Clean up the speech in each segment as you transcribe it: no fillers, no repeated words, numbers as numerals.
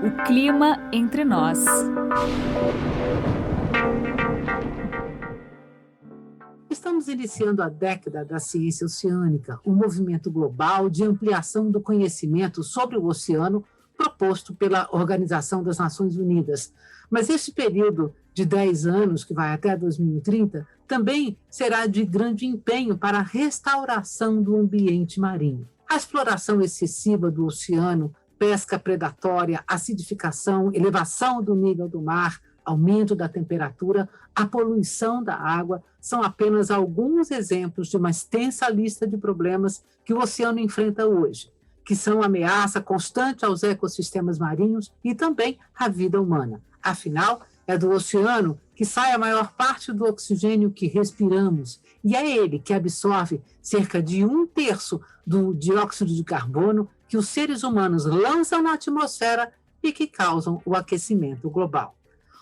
O clima entre nós. Estamos iniciando a década da ciência oceânica, um movimento global de ampliação do conhecimento sobre o oceano proposto pela Organização das Nações Unidas. Mas esse período de 10 anos, que vai até 2030, também será de grande empenho para a restauração do ambiente marinho. A exploração excessiva do oceano, pesca predatória, acidificação, elevação do nível do mar, aumento da temperatura, a poluição da água são apenas alguns exemplos de uma extensa lista de problemas que o oceano enfrenta hoje, que são ameaça constante aos ecossistemas marinhos e também à vida humana. Afinal, é do oceano que sai a maior parte do oxigênio que respiramos, e é ele que absorve cerca de 1/3 do dióxido de carbono que os seres humanos lançam na atmosfera e que causam o aquecimento global.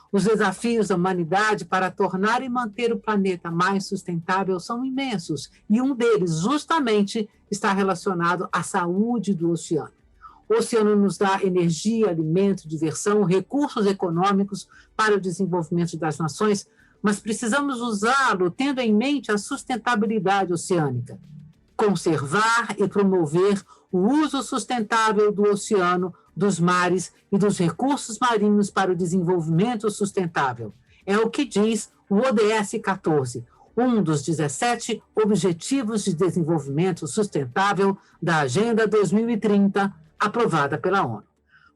Os desafios da humanidade para tornar e manter o planeta mais sustentável são imensos, e um deles, justamente, está relacionado à saúde do oceano. O oceano nos dá energia, alimento, diversão, recursos econômicos para o desenvolvimento das nações, mas precisamos usá-lo tendo em mente a sustentabilidade oceânica. Conservar e promover o uso sustentável do oceano, dos mares e dos recursos marinhos para o desenvolvimento sustentável. É o que diz o ODS 14, um dos 17 Objetivos de Desenvolvimento Sustentável da Agenda 2030, aprovada pela ONU.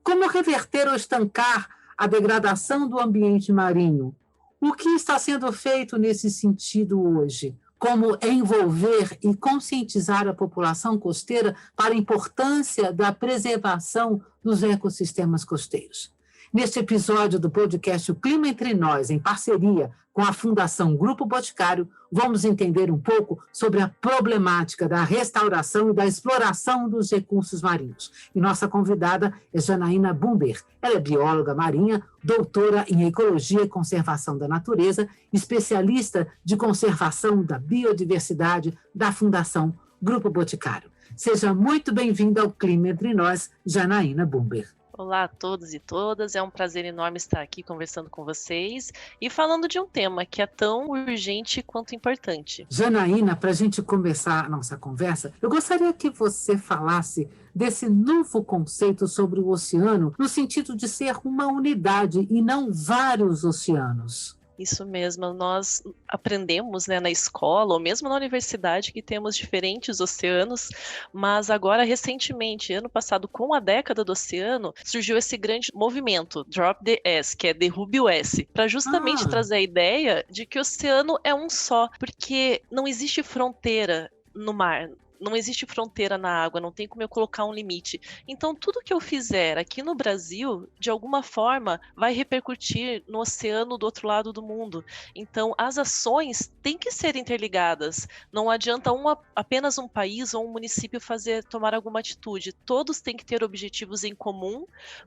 Como reverter ou estancar a degradação do ambiente marinho? O que está sendo feito nesse sentido hoje? Como envolver e conscientizar a população costeira para a importância da preservação dos ecossistemas costeiros. Neste episódio do podcast O Clima Entre Nós, em parceria com a Fundação Grupo Boticário, vamos entender um pouco sobre a problemática da restauração e da exploração dos recursos marinhos. E nossa convidada é Janaína Bumber. Ela é bióloga marinha, doutora em Ecologia e Conservação da Natureza, especialista de conservação da biodiversidade da Fundação Grupo Boticário. Seja muito bem-vinda ao Clima Entre Nós, Janaína Bumber. Olá a todos e todas, é um prazer enorme estar aqui conversando com vocês e falando de um tema que é tão urgente quanto importante. Janaína, para a gente começar a nossa conversa, eu gostaria que você falasse desse novo conceito sobre o oceano, no sentido de ser uma unidade e não vários oceanos. Isso mesmo, nós aprendemos, na escola ou mesmo na universidade que temos diferentes oceanos, mas agora recentemente, ano passado, com a década do oceano, surgiu esse grande movimento, Drop the S, que é derrube o S, para justamente trazer a ideia de que o oceano é um só, porque não existe fronteira no mar. Não existe fronteira na água, não tem como eu colocar um limite. Então, tudo que eu fizer aqui no Brasil, de alguma forma, vai repercutir no oceano do outro lado do mundo. Então, as ações têm que ser interligadas. Não adianta apenas um país ou um município tomar alguma atitude. Todos têm que ter objetivos em comum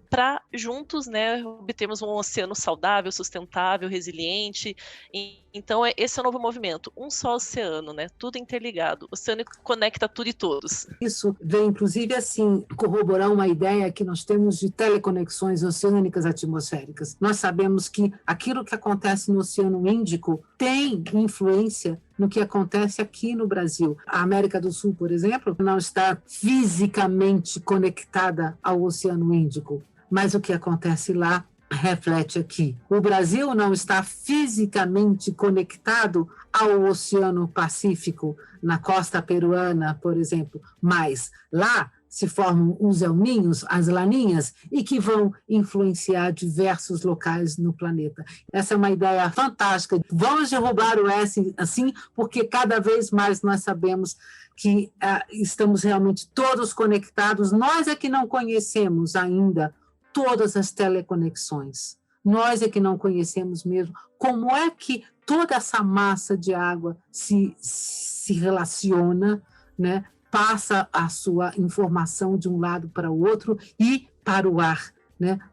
para, juntos, obtermos um oceano saudável, sustentável, resiliente. Então, esse é o novo movimento. Um só oceano, tudo interligado. O oceano conecta tudo e todos. Isso vem, inclusive, corroborar uma ideia que nós temos de teleconexões oceânicas atmosféricas. Nós sabemos que aquilo que acontece no Oceano Índico tem influência no que acontece aqui no Brasil. A América do Sul, por exemplo, não está fisicamente conectada ao Oceano Índico, mas o que acontece lá reflete aqui. O Brasil não está fisicamente conectado ao Oceano Pacífico, na costa peruana, por exemplo, mas lá se formam os El Niños, as laninhas, e que vão influenciar diversos locais no planeta. Essa é uma ideia fantástica. Vamos derrubar o S assim, porque cada vez mais nós sabemos que estamos realmente todos conectados. Nós é que não conhecemos ainda todas as teleconexões. Nós é que não conhecemos mesmo como é que toda essa massa de água se relaciona, passa a sua informação de um lado para o outro e para o ar,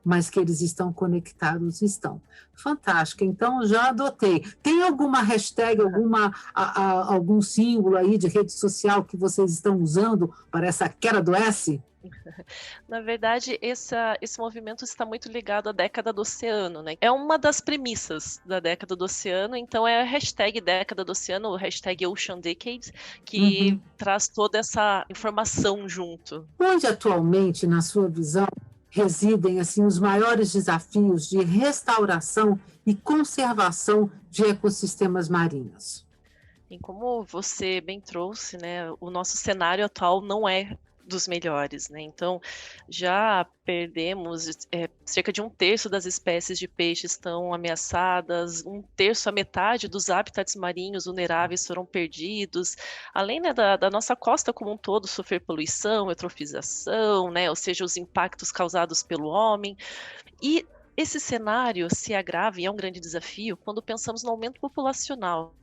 mas que eles estão conectados, estão. Fantástico, então já adotei. Tem alguma hashtag, algum símbolo aí de rede social que vocês estão usando para essa queda do S? Na verdade, esse movimento está muito ligado à década do oceano, né? É uma das premissas da década do oceano, então é a hashtag década do oceano, o hashtag Ocean Decade, que Uhum. traz toda essa informação junto. Onde atualmente, na sua visão, residem assim os maiores desafios de restauração e conservação de ecossistemas marinhos? E como você bem trouxe, né, o nosso cenário atual não é dos melhores, né? Então, já perdemos cerca de 1/3 das espécies de peixes estão ameaçadas, 1/3 a metade dos habitats marinhos vulneráveis foram perdidos, além, né, da nossa costa como um todo sofrer poluição, eutrofização, né? Ou seja, os impactos causados pelo homem. E esse cenário se agrava e é um grande desafio quando pensamos no aumento populacional,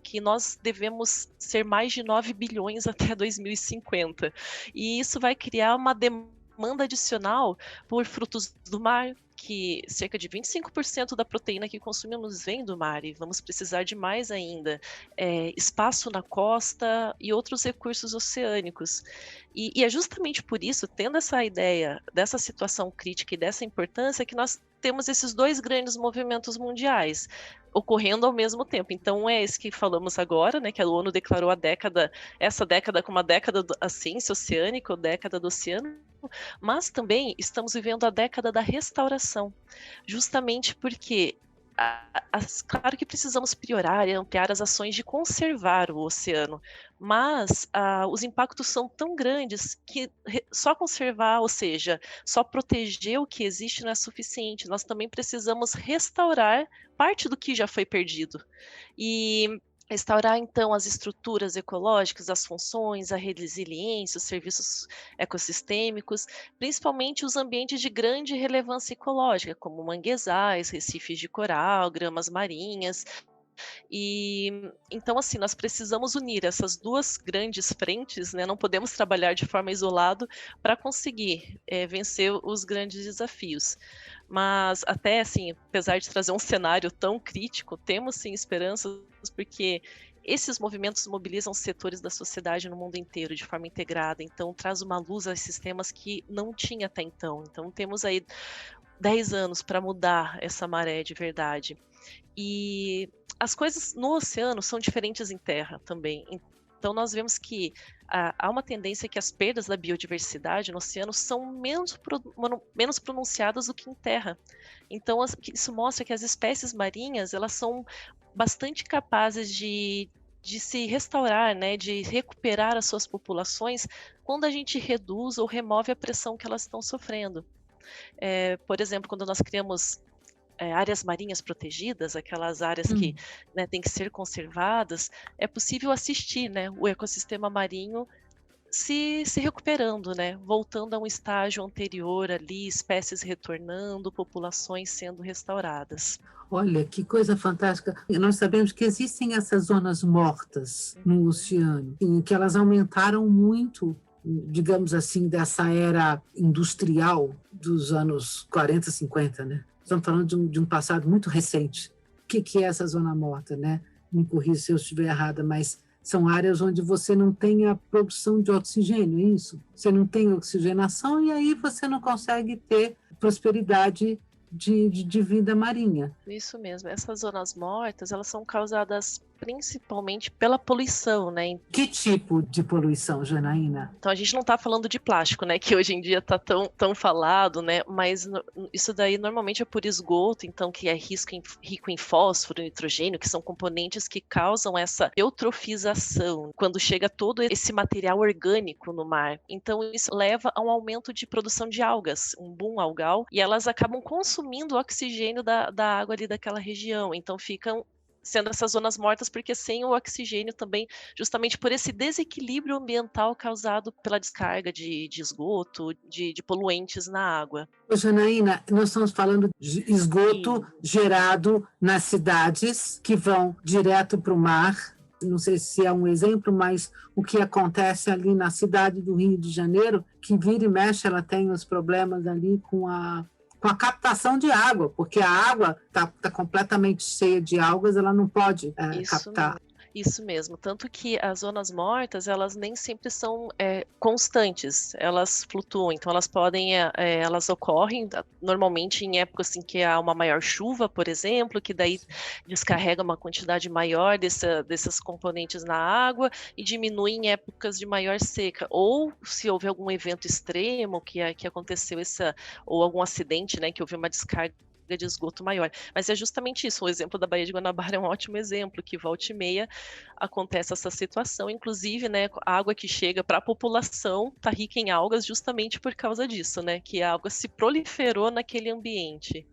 que nós devemos ser mais de 9 bilhões até 2050. E isso vai criar uma demanda adicional por frutos do mar, que cerca de 25% da proteína que consumimos vem do mar, e vamos precisar de mais ainda. Espaço na costa e outros recursos oceânicos. E é justamente por isso, tendo essa ideia dessa situação crítica e dessa importância, que nós temos esses dois grandes movimentos mundiais ocorrendo ao mesmo tempo. Então é esse que falamos agora, né, que a ONU declarou essa década como a década da ciência oceânica, ou década do oceano, mas também estamos vivendo a década da restauração, justamente porque claro que precisamos priorar e ampliar as ações de conservar o oceano, mas os impactos são tão grandes que só conservar, ou seja, só proteger o que existe não é suficiente. Nós também precisamos restaurar parte do que já foi perdido. E restaurar, então, as estruturas ecológicas, as funções, a resiliência, os serviços ecossistêmicos, principalmente os ambientes de grande relevância ecológica, como manguezais, recifes de coral, gramas marinhas. E então, assim, nós precisamos unir essas duas grandes frentes, né? Não podemos trabalhar de forma isolada para conseguir vencer os grandes desafios. Mas até assim, apesar de trazer um cenário tão crítico, temos sim esperanças, porque esses movimentos mobilizam setores da sociedade no mundo inteiro de forma integrada, então traz uma luz a sistemas que não tinha até então. Então temos aí 10 anos para mudar essa maré de verdade. E as coisas no oceano são diferentes em terra também. Então nós vemos que há uma tendência que as perdas da biodiversidade no oceano são menos pronunciadas do que em terra. Então isso mostra que as espécies marinhas elas são bastante capazes de se restaurar, né, de recuperar as suas populações quando a gente reduz ou remove a pressão que elas estão sofrendo. Por exemplo, quando nós criamos áreas marinhas protegidas, aquelas áreas que, né, têm que ser conservadas, é possível assistir, né, o ecossistema marinho se recuperando, né, voltando a um estágio anterior ali, espécies retornando, populações sendo restauradas. Olha, que coisa fantástica. E nós sabemos que existem essas zonas mortas no oceano, em que elas aumentaram muito, digamos assim, dessa era industrial dos anos 40, 50, né? Estamos falando de um passado muito recente. O que é essa zona morta, né? Me corrija se eu estiver errada, mas são áreas onde você não tem a produção de oxigênio, é isso? Você não tem oxigenação e aí você não consegue ter prosperidade de vida marinha. Isso mesmo. Essas zonas mortas, elas são causadas principalmente pela poluição, né? Que tipo de poluição, Janaína? Então a gente não está falando de plástico, né? Que hoje em dia está tão falado, né? Mas isso daí normalmente é por esgoto, então que é rico em fósforo, nitrogênio, que são componentes que causam essa eutrofização quando chega todo esse material orgânico no mar. Então isso leva a um aumento de produção de algas, um boom algal, e elas acabam consumindo o oxigênio da água ali daquela região. Então ficam sendo essas zonas mortas, porque sem o oxigênio também, justamente por esse desequilíbrio ambiental causado pela descarga de esgoto, de poluentes na água. Janaína, nós estamos falando de esgoto gerado nas cidades que vão direto para o mar. Não sei se é um exemplo, mas o que acontece ali na cidade do Rio de Janeiro, que vira e mexe, ela tem os problemas ali com a captação de água, porque a água está completamente cheia de algas, ela não pode captar. Isso mesmo, tanto que as zonas mortas, elas nem sempre são constantes, elas flutuam, então elas podem, elas ocorrem normalmente em épocas assim, que há uma maior chuva, por exemplo, que daí descarrega uma quantidade maior desses componentes na água e diminui em épocas de maior seca, ou se houver algum evento extremo que aconteceu ou algum acidente, né, que houve uma descarga de esgoto maior. Mas é justamente isso, o exemplo da Baía de Guanabara é um ótimo exemplo, que volta e meia acontece essa situação, inclusive, né, a água que chega para a população está rica em algas justamente por causa disso, né, que a água se proliferou naquele ambiente.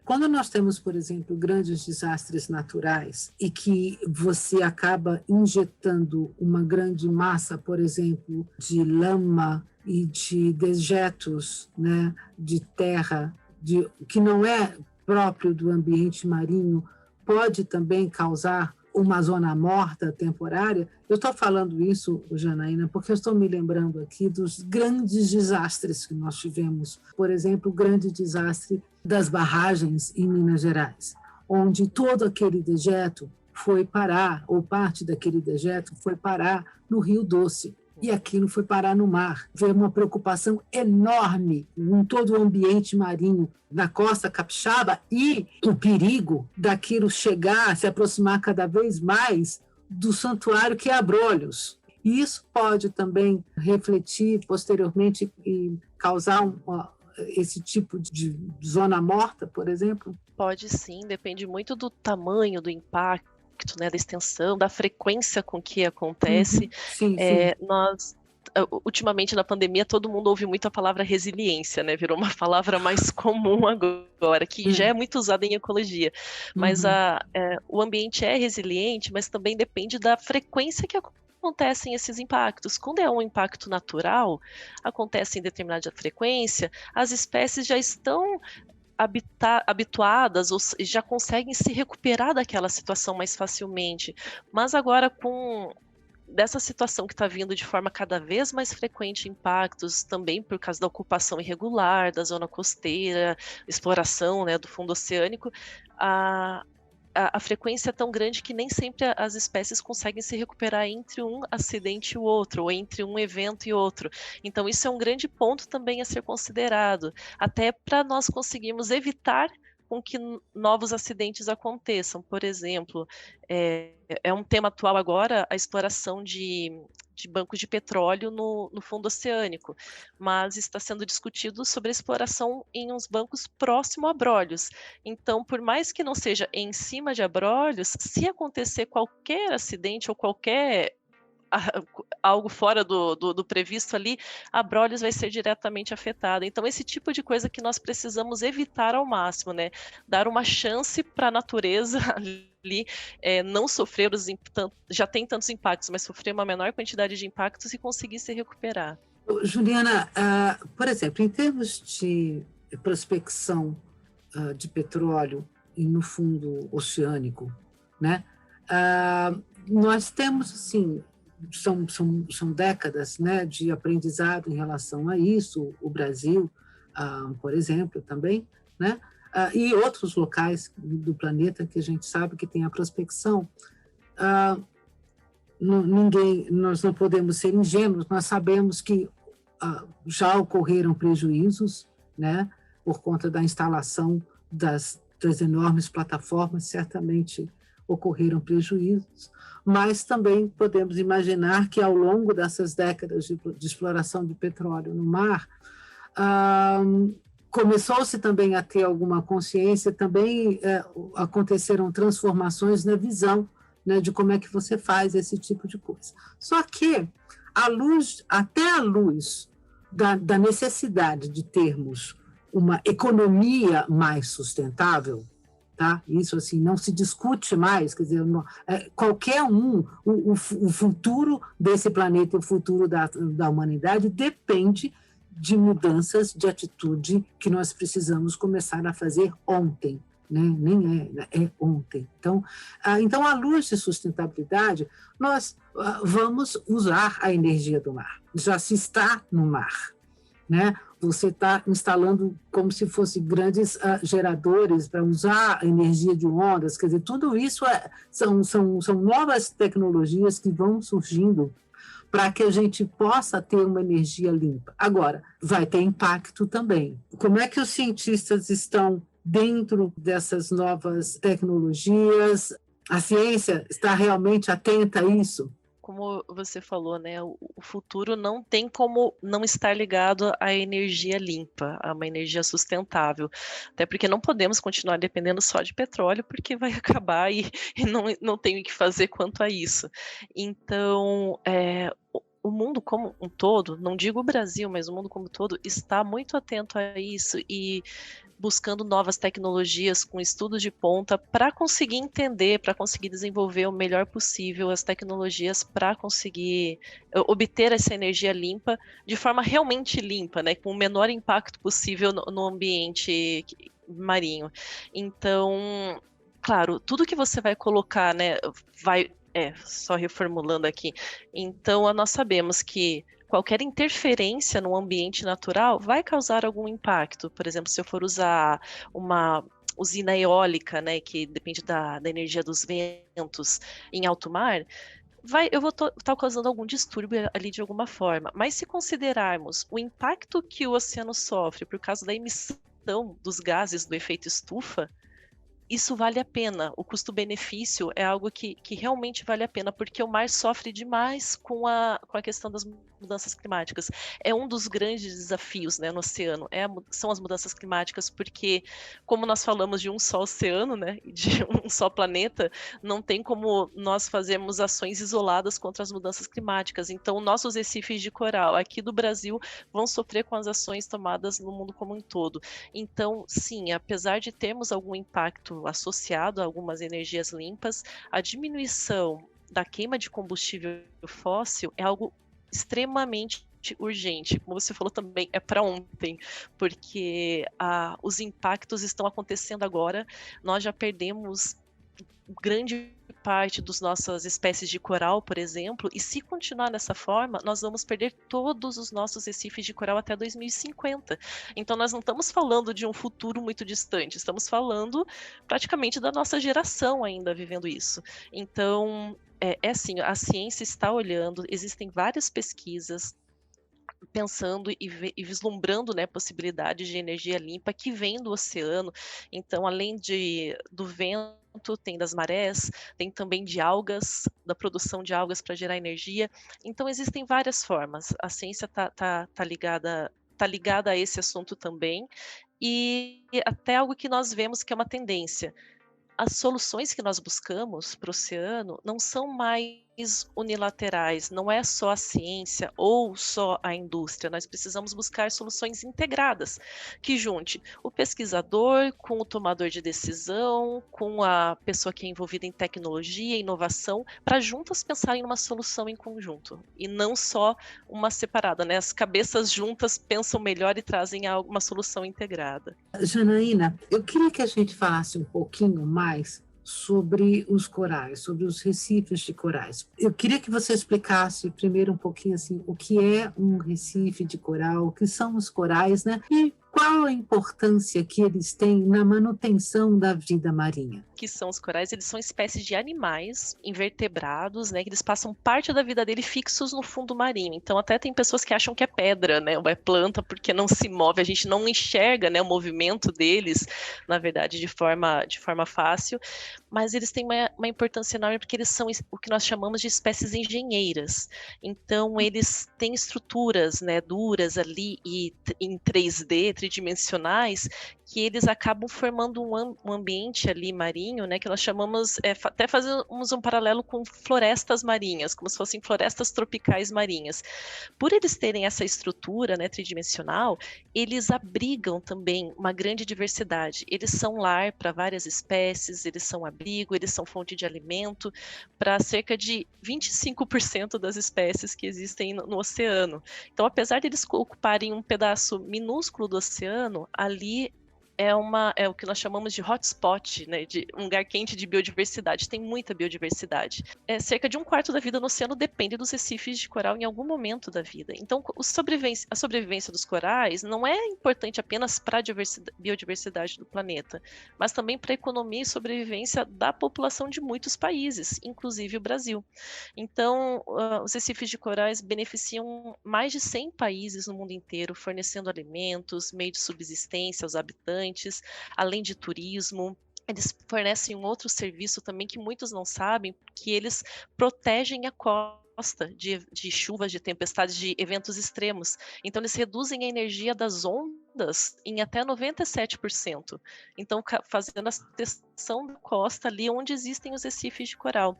Quando nós temos, por exemplo, grandes desastres naturais e que você acaba injetando uma grande massa, por exemplo, de lama e de dejetos, né, de terra, que não é próprio do ambiente marinho, pode também causar uma zona morta temporária. Eu estou falando isso, Janaína, porque eu estou me lembrando aqui dos grandes desastres que nós tivemos. Por exemplo, o grande desastre das barragens em Minas Gerais, onde todo aquele dejeto foi parar, ou parte daquele dejeto foi parar no Rio Doce. E aquilo foi parar no mar. Veio uma preocupação enorme em todo o ambiente marinho na costa capixaba e o perigo daquilo chegar, se aproximar cada vez mais do santuário que é Abrolhos. E isso pode também refletir posteriormente e causar esse tipo de zona morta, por exemplo? Pode sim, depende muito do tamanho do impacto, né, da extensão, da frequência com que acontece. Sim. Nós, ultimamente na pandemia, todo mundo ouve muito a palavra resiliência, né? Virou uma palavra mais comum agora, que já é muito usada em ecologia. Mas o ambiente é resiliente, mas também depende da frequência que acontecem esses impactos. Quando é um impacto natural, acontece em determinada frequência, as espécies já estão habituadas ou já conseguem se recuperar daquela situação mais facilmente. Mas agora dessa situação que está vindo de forma cada vez mais frequente, impactos também por causa da ocupação irregular da zona costeira, exploração, né, do fundo oceânico, a frequência é tão grande que nem sempre as espécies conseguem se recuperar entre um acidente e o outro, ou entre um evento e outro. Então, isso é um grande ponto também a ser considerado, até para nós conseguirmos evitar com que novos acidentes aconteçam. Por exemplo, é um tema atual agora a exploração de bancos de petróleo no fundo oceânico, mas está sendo discutido sobre a exploração em uns bancos próximo a Abrolhos. Então, por mais que não seja em cima de Abrolhos, se acontecer qualquer acidente ou qualquer algo fora do previsto ali, Abrolhos vai ser diretamente afetada. Então, esse tipo de coisa que nós precisamos evitar ao máximo, né? Dar uma chance para a natureza ali não sofrer já tem tantos impactos, mas sofrer uma menor quantidade de impactos e conseguir se recuperar. Juliana, por exemplo, em termos de prospecção de petróleo no fundo oceânico, né? Nós temos, assim, são décadas, né, de aprendizado em relação a isso, o Brasil, por exemplo, também, né, e outros locais do planeta que a gente sabe que tem a prospecção. Nós não podemos ser ingênuos, nós sabemos que já ocorreram prejuízos, né, por conta da instalação das enormes plataformas, certamente ocorreram prejuízos, mas também podemos imaginar que ao longo dessas décadas de exploração de petróleo no mar, começou-se também a ter alguma consciência, também aconteceram transformações na visão, né, de como é que você faz esse tipo de coisa. Só que até a luz da necessidade de termos uma economia mais sustentável, tá? Isso assim não se discute mais, quer dizer, qualquer o futuro desse planeta, o futuro da humanidade depende de mudanças de atitude que nós precisamos começar a fazer ontem, né? Nem é ontem. Então, à luz de sustentabilidade, nós vamos usar a energia do mar. Já se está no mar, né? você está instalando como se fossem grandes geradores para usar a energia de ondas, quer dizer, tudo isso são novas tecnologias que vão surgindo para que a gente possa ter uma energia limpa. Agora, vai ter impacto também. Como é que os cientistas estão dentro dessas novas tecnologias? A ciência está realmente atenta a isso? Como você falou, né, o futuro não tem como não estar ligado à energia limpa, a uma energia sustentável. Até porque não podemos continuar dependendo só de petróleo, porque vai acabar e não tem o que fazer quanto a isso. Então, o mundo como um todo, não digo o Brasil, mas o mundo como um todo, está muito atento a isso e buscando novas tecnologias com estudos de ponta para conseguir entender, para conseguir desenvolver o melhor possível as tecnologias para conseguir obter essa energia limpa de forma realmente limpa, né, com o menor impacto possível no ambiente marinho. Então, claro, tudo que você vai colocar, né, só reformulando aqui. Então, nós sabemos que qualquer interferência no ambiente natural vai causar algum impacto. Por exemplo, se eu for usar uma usina eólica, né, que depende da energia dos ventos em alto mar, eu vou estar causando algum distúrbio ali de alguma forma. Mas se considerarmos o impacto que o oceano sofre por causa da emissão dos gases do efeito estufa, isso vale a pena. O custo-benefício é algo que realmente vale a pena, porque o mar sofre demais com a questão das mudanças climáticas. É um dos grandes desafios, né, no oceano, são as mudanças climáticas, porque como nós falamos de um só oceano, né, de um só planeta, não tem como nós fazermos ações isoladas contra as mudanças climáticas. Então, nossos recifes de coral aqui do Brasil vão sofrer com as ações tomadas no mundo como um todo. Então, sim, apesar de termos algum impacto associado a algumas energias limpas, a diminuição da queima de combustível fóssil é algo extremamente urgente. Como você falou também, é para ontem, porque os impactos estão acontecendo agora. Nós já perdemos grande parte das nossas espécies de coral, por exemplo, e se continuar dessa forma, nós vamos perder todos os nossos recifes de coral até 2050. Então, nós não estamos falando de um futuro muito distante, estamos falando praticamente da nossa geração ainda vivendo isso. Então, assim, a ciência está olhando, existem várias pesquisas pensando e vislumbrando, né, possibilidades de energia limpa que vem do oceano. Então, além do vento, tem das marés, tem também de algas, da produção de algas para gerar energia. Então, existem várias formas. A ciência tá ligada a esse assunto também, e até algo que nós vemos que é uma tendência. As soluções que nós buscamos para o oceano não são mais unilaterais, não é só a ciência ou só a indústria, nós precisamos buscar soluções integradas, que junte o pesquisador com o tomador de decisão, com a pessoa que é envolvida em tecnologia, inovação, para juntas pensarem numa solução em conjunto, e não só uma separada, né? As cabeças juntas pensam melhor e trazem uma solução integrada. Janaína, eu queria que a gente falasse um pouquinho mais sobre os corais, sobre os recifes de corais. Eu queria que você explicasse primeiro um pouquinho assim, o que é um recife de coral, o que são os corais, né? E qual a importância que eles têm na manutenção da vida marinha? Que são os corais, eles são espécies de animais invertebrados, né, que eles passam parte da vida dele fixos no fundo marinho. Então até tem pessoas que acham que é pedra, né, ou é planta, porque não se move, a gente não enxerga, né, o movimento deles, na verdade, de forma fácil, mas eles têm uma importância enorme porque eles são o que nós chamamos de espécies engenheiras. Então eles têm estruturas, né, duras ali e em 3D, tridimensionais, que eles acabam formando um ambiente ali marinho, né, que nós chamamos, até fazemos um paralelo com florestas marinhas, como se fossem florestas tropicais marinhas. Por eles terem essa estrutura, né, tridimensional, eles abrigam também uma grande diversidade. Eles são lar para várias espécies, eles são abrigo, eles são fonte de alimento para cerca de 25% das espécies que existem no oceano. Então, apesar de eles ocuparem um pedaço minúsculo do oceano, ali é o que nós chamamos de hotspot, né, de um lugar quente de biodiversidade. Tem muita biodiversidade. Cerca de 1/4 da vida no oceano depende dos recifes de coral em algum momento da vida. Então, a sobrevivência dos corais não é importante apenas para a biodiversidade do planeta, mas também para a economia e sobrevivência da população de muitos países, inclusive o Brasil. Então, os recifes de corais beneficiam mais de 100 países no mundo inteiro, fornecendo alimentos, meio de subsistência aos habitantes, além de turismo. Eles fornecem um outro serviço também que muitos não sabem, que eles protegem a costa de chuvas, de tempestades, de eventos extremos. Então, eles reduzem a energia das ondas em até 97%. Então, fazendo a proteção da costa ali onde existem os recifes de coral.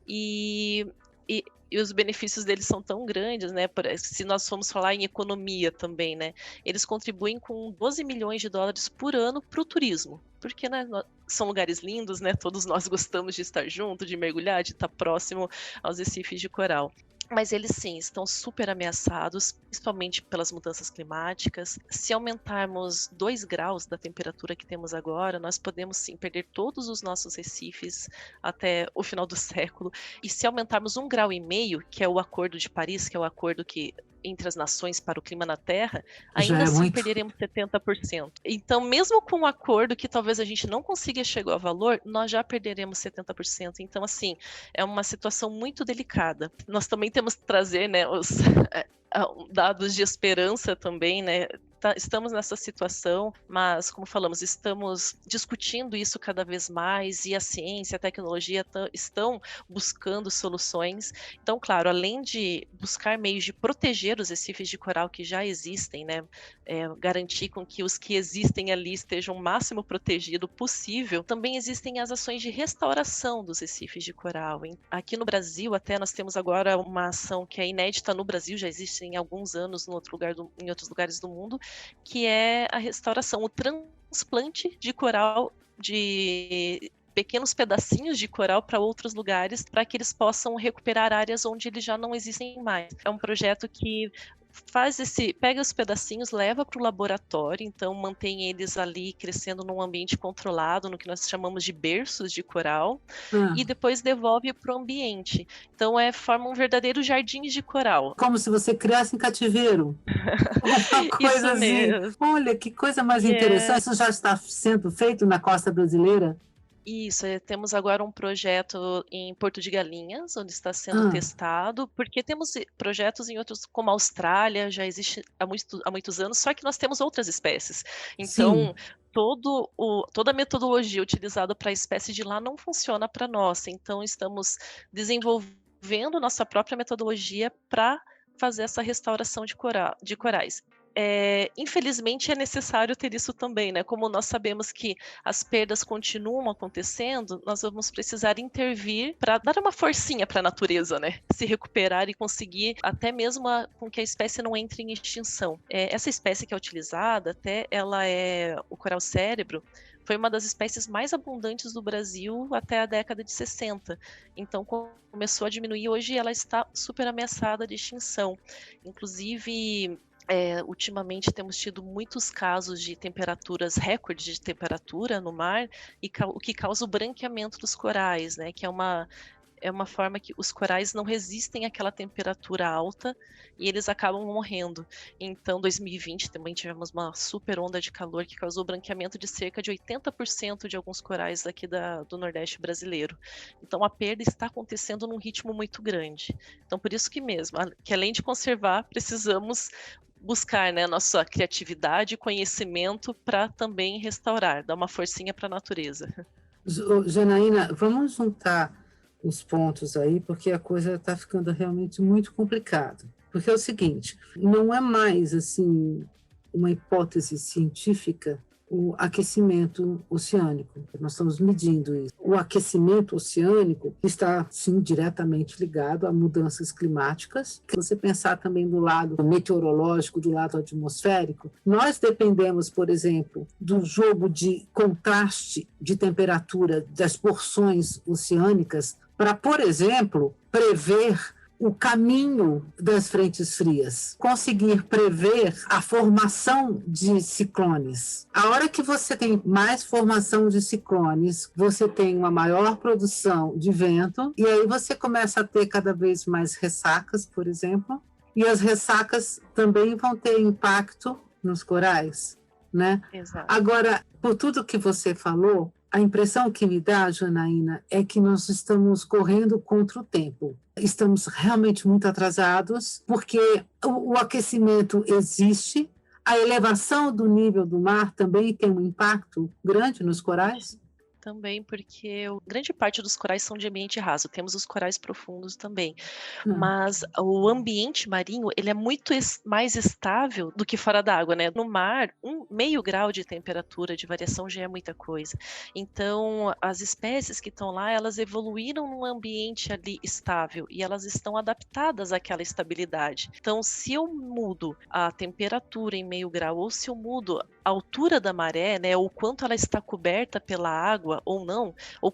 E os benefícios deles são tão grandes, né? Se nós formos falar em economia também, né? Eles contribuem com 12 milhões de dólares por ano para o turismo. Porque, né, são lugares lindos, né? Todos nós gostamos de estar junto, de mergulhar, de estar próximo aos recifes de coral. Mas eles sim estão super ameaçados, principalmente pelas mudanças climáticas. Se aumentarmos 2 graus da temperatura que temos agora, nós podemos sim perder todos os nossos recifes até o final do século. E se aumentarmos 1,5 graus, que é o Acordo de Paris, que é o acordo entre as nações para o clima na Terra, ainda assim perderemos 70%. Então, mesmo com um acordo que talvez a gente não consiga chegar ao valor, nós já perderemos 70%. Então, assim, é uma situação muito delicada. Nós também temos que trazer, né, os dados de esperança também, né? Estamos nessa situação, mas, como falamos, estamos discutindo isso cada vez mais e a ciência, a tecnologia estão buscando soluções. Então, claro, além de buscar meios de proteger os recifes de coral que já existem, né, garantir com que os que existem ali estejam o máximo protegido possível, também existem as ações de restauração dos recifes de coral. Aqui no Brasil, até nós temos agora uma ação que é inédita no Brasil, já existe em alguns anos em outros lugares do mundo, que é a restauração, o transplante de coral, de pequenos pedacinhos de coral para outros lugares, para que eles possam recuperar áreas onde eles já não existem mais. É um projeto que pega os pedacinhos, leva para o laboratório, então mantém eles ali crescendo num ambiente controlado, no que nós chamamos de berços de coral, e depois devolve para o ambiente. Então forma um verdadeiro jardim de coral. Como se você criasse em cativeiro. Uma coisa Isso assim. mesmo. Olha, que coisa mais interessante. Isso já está sendo feito na costa brasileira? Isso, temos agora um projeto em Porto de Galinhas, onde está sendo testado, porque temos projetos em outros, como a Austrália, já existe há muitos anos, só que nós temos outras espécies. Então, toda a metodologia utilizada para a espécie de lá não funciona para nós. Então, estamos desenvolvendo nossa própria metodologia para fazer essa restauração de corais. Infelizmente é necessário ter isso também, né? Como nós sabemos que as perdas continuam acontecendo, nós vamos precisar intervir para dar uma forcinha para a natureza, né? Se recuperar e conseguir até mesmo com que a espécie não entre em extinção. Essa espécie que é utilizada, ela é o coral cérebro, foi uma das espécies mais abundantes do Brasil até a década de 60. Então começou a diminuir, hoje ela está super ameaçada de extinção. Inclusive, ultimamente temos tido muitos casos de temperaturas, recordes de temperatura no mar, o que causa o branqueamento dos corais, né? Que é uma forma que os corais não resistem àquela temperatura alta e eles acabam morrendo. Então, 2020 também tivemos uma super onda de calor que causou branqueamento de cerca de 80% de alguns corais aqui do Nordeste brasileiro. Então, a perda está acontecendo num ritmo muito grande. Então, por isso que além de conservar, precisamos buscar, né, nossa criatividade e conhecimento para também restaurar, dar uma forcinha para a natureza. Janaína, vamos juntar os pontos aí, porque a coisa está ficando realmente muito complicada. Porque é o seguinte, não é mais assim uma hipótese científica o aquecimento oceânico. Nós estamos medindo isso. O aquecimento oceânico está, sim, diretamente ligado a mudanças climáticas. Se você pensar também do lado meteorológico, do lado atmosférico, nós dependemos, por exemplo, do jogo de contraste de temperatura das porções oceânicas para, por exemplo, prever o caminho das frentes frias, conseguir prever a formação de ciclones. A hora que você tem mais formação de ciclones, você tem uma maior produção de vento, e aí você começa a ter cada vez mais ressacas, por exemplo, e as ressacas também vão ter impacto nos corais, né? Exato. Agora, por tudo que você falou, a impressão que me dá, Janaína, é que nós estamos correndo contra o tempo. Estamos realmente muito atrasados, porque o aquecimento existe, a elevação do nível do mar também tem um impacto grande nos corais. Também porque grande parte dos corais são de ambiente raso, temos os corais profundos também, mas o ambiente marinho, ele é muito mais estável do que fora da água, né? No mar, 0,5 grau de temperatura de variação já é muita coisa. Então, as espécies que estão lá, elas evoluíram num ambiente ali estável e elas estão adaptadas àquela estabilidade. Então, se eu mudo a temperatura em 0,5 grau ou se eu mudo a altura da maré, né, ou quanto ela está coberta pela água ou não, ou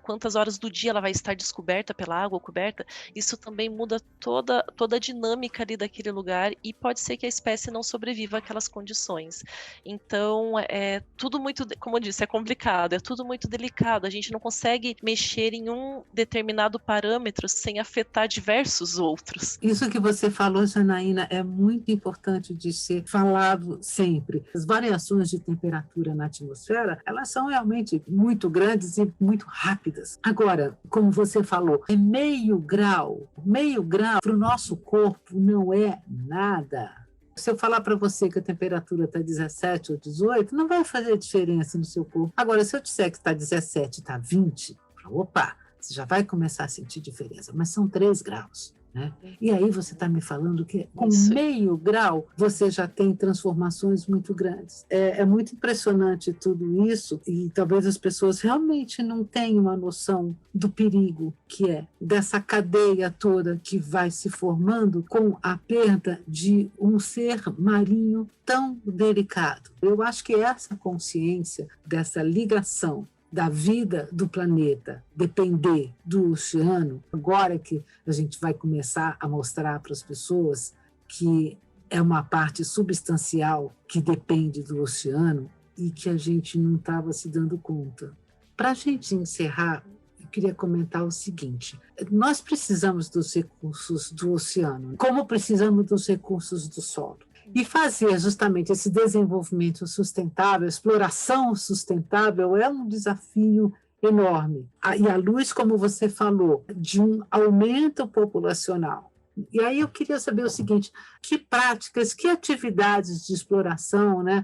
quantas horas do dia ela vai estar descoberta pela água ou coberta, isso também muda toda a dinâmica ali daquele lugar e pode ser que a espécie não sobreviva àquelas condições. Então, é tudo muito, como eu disse, é complicado, é tudo muito delicado, a gente não consegue mexer em um determinado parâmetro sem afetar diversos outros. Isso que você falou, Janaína, é muito importante de ser falado sempre. As variações de temperatura na atmosfera, elas são realmente muito grandes e muito rápidas. Agora, como você falou, é 0,5 grau. 0,5 grau para o nosso corpo não é nada. Se eu falar para você que a temperatura está 17 ou 18, não vai fazer diferença no seu corpo. Agora, se eu disser que está 17 e está 20, opa, você já vai começar a sentir diferença, mas são 3 graus. Né? E aí você está me falando que com 0,5 grau você já tem transformações muito grandes. É muito impressionante tudo isso e talvez as pessoas realmente não tenham uma noção do perigo que é dessa cadeia toda que vai se formando com a perda de um ser marinho tão delicado. Eu acho que essa consciência dessa ligação da vida do planeta depender do oceano, agora que a gente vai começar a mostrar para as pessoas que é uma parte substancial que depende do oceano e que a gente não estava se dando conta. Para a gente encerrar, eu queria comentar o seguinte: nós precisamos dos recursos do oceano, como precisamos dos recursos do solo. E fazer justamente esse desenvolvimento sustentável, exploração sustentável, é um desafio enorme. E à luz, como você falou, de um aumento populacional. E aí eu queria saber o seguinte: que práticas, que atividades de exploração, né,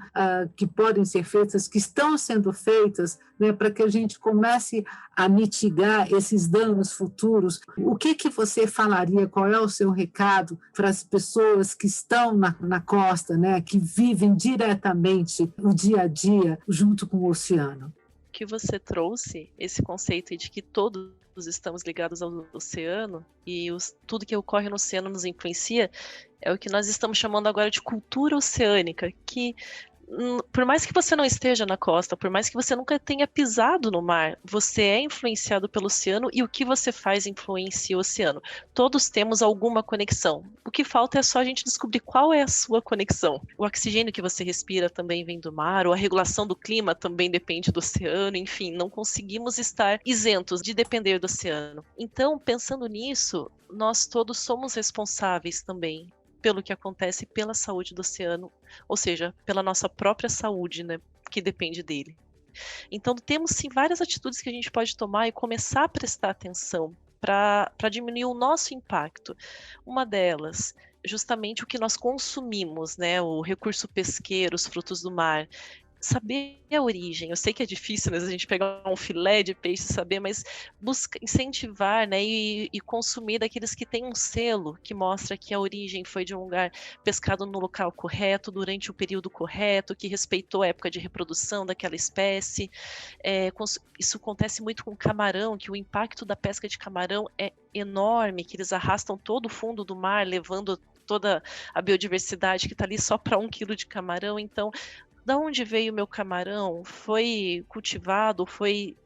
que podem ser feitas, que estão sendo feitas, né, para que a gente comece a mitigar esses danos futuros? O que você falaria, qual é o seu recado para as pessoas que estão na costa, né, que vivem diretamente o dia a dia junto com o oceano? Que você trouxe esse conceito de que todos estamos ligados ao oceano e tudo que ocorre no oceano nos influencia, é o que nós estamos chamando agora de cultura oceânica, que por mais que você não esteja na costa, por mais que você nunca tenha pisado no mar, você é influenciado pelo oceano e o que você faz influencia o oceano. Todos temos alguma conexão. O que falta é só a gente descobrir qual é a sua conexão. O oxigênio que você respira também vem do mar, ou a regulação do clima também depende do oceano, enfim, não conseguimos estar isentos de depender do oceano. Então, pensando nisso, nós todos somos responsáveis também pelo que acontece pela saúde do oceano, ou seja, pela nossa própria saúde, né, que depende dele. Então, temos sim várias atitudes que a gente pode tomar e começar a prestar atenção para diminuir o nosso impacto. Uma delas, justamente o que nós consumimos, né, o recurso pesqueiro, os frutos do mar. Saber a origem. Eu sei que é difícil, né, a gente pegar um filé de peixe e saber, mas busca incentivar, né, e consumir daqueles que têm um selo que mostra que a origem foi de um lugar pescado no local correto, durante o período correto, que respeitou a época de reprodução daquela espécie. Isso acontece muito com camarão, que o impacto da pesca de camarão é enorme, que eles arrastam todo o fundo do mar, levando toda a biodiversidade que está ali só para 1 quilo de camarão. Então, Da onde veio o meu camarão? Foi cultivado, foi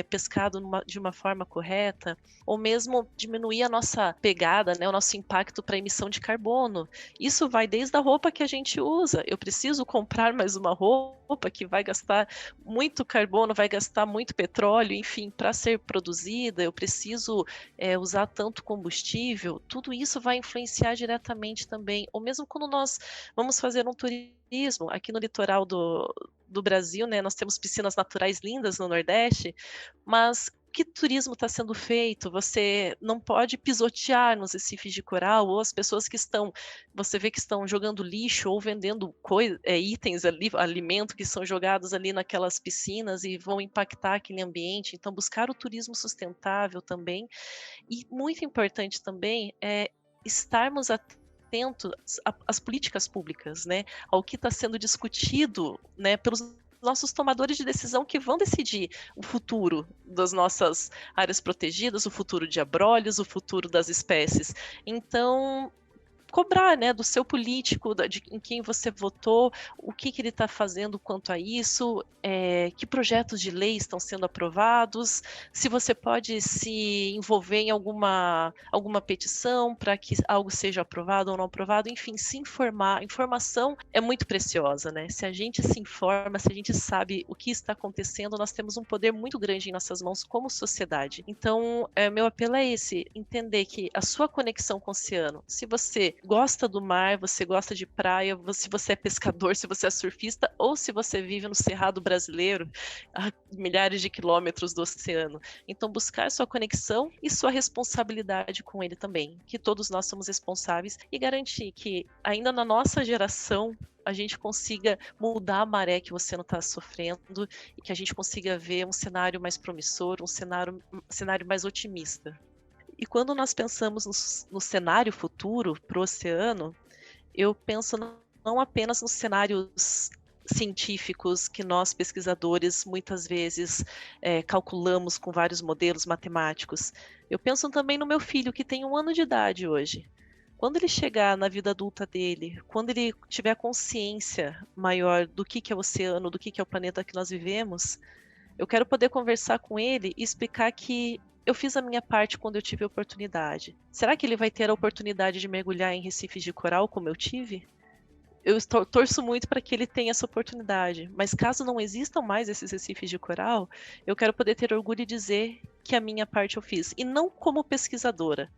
pescado de uma forma correta? Ou mesmo diminuir a nossa pegada, né, o nosso impacto para a emissão de carbono. Isso vai desde a roupa que a gente usa. Eu preciso comprar mais uma roupa que vai gastar muito carbono, vai gastar muito petróleo, enfim, para ser produzida. Eu preciso usar tanto combustível. Tudo isso vai influenciar diretamente também. Ou mesmo quando nós vamos fazer um turismo aqui no litoral do Brasil, né? Nós temos piscinas naturais lindas no Nordeste, mas que turismo está sendo feito? Você não pode pisotear nos recifes de coral, ou as pessoas que estão, você vê que estão jogando lixo ou vendendo itens ali, alimento que são jogados ali naquelas piscinas e vão impactar aquele ambiente. Então, buscar o turismo sustentável também. E muito importante também é estarmos atentos às políticas públicas, né? Ao que está sendo discutido, né, pelos nossos tomadores de decisão que vão decidir o futuro das nossas áreas protegidas, o futuro de abrolhos, o futuro das espécies. Então, cobrar, né, do seu político, em quem você votou, o que ele está fazendo quanto a isso, que projetos de lei estão sendo aprovados, se você pode se envolver em alguma petição para que algo seja aprovado ou não aprovado, enfim, se informar. Informação é muito preciosa, né? Se a gente se informa, se a gente sabe o que está acontecendo, nós temos um poder muito grande em nossas mãos como sociedade. Então, meu apelo é esse, entender que a sua conexão com o oceano, se você gosta do mar, você gosta de praia, se você é pescador, se você é surfista, ou se você vive no Cerrado brasileiro, a milhares de quilômetros do oceano. Então, buscar sua conexão e sua responsabilidade com ele também, que todos nós somos responsáveis, e garantir que, ainda na nossa geração, a gente consiga mudar a maré que o oceano está sofrendo e que a gente consiga ver um cenário mais promissor, um cenário mais otimista. E quando nós pensamos no cenário futuro para o oceano, eu penso não apenas nos cenários científicos que nós, pesquisadores, muitas vezes calculamos com vários modelos matemáticos. Eu penso também no meu filho, que tem 1 ano de idade hoje. Quando ele chegar na vida adulta dele, quando ele tiver consciência maior do que é o oceano, do que é o planeta que nós vivemos, eu quero poder conversar com ele e explicar que eu fiz a minha parte quando eu tive a oportunidade. Será que ele vai ter a oportunidade de mergulhar em recifes de coral como eu tive? Eu torço muito para que ele tenha essa oportunidade, mas caso não existam mais esses recifes de coral, eu quero poder ter orgulho e dizer que a minha parte eu fiz. E não como pesquisadora,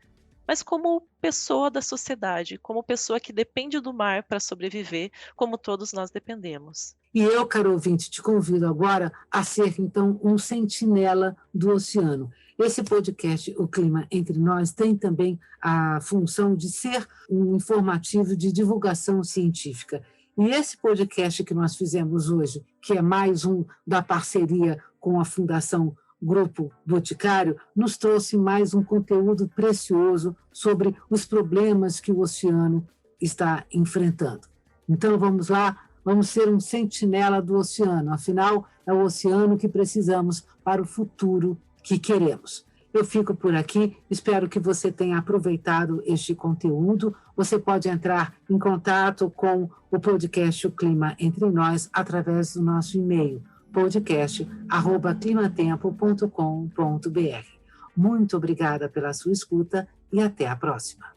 mas como pessoa da sociedade, como pessoa que depende do mar para sobreviver, como todos nós dependemos. E eu, caro ouvinte, te convido agora a ser, então, um sentinela do oceano. Esse podcast, O Clima Entre Nós, tem também a função de ser um informativo de divulgação científica. E esse podcast que nós fizemos hoje, que é mais um da parceria com a Fundação Grupo Boticário, nos trouxe mais um conteúdo precioso sobre os problemas que o oceano está enfrentando. Então, vamos lá, vamos ser um sentinela do oceano, afinal, é o oceano que precisamos para o futuro que queremos. Eu fico por aqui, espero que você tenha aproveitado este conteúdo. Você pode entrar em contato com o podcast O Clima Entre Nós através do nosso e-mail, podcast@climatempo.com.br. Muito obrigada pela sua escuta e até a próxima.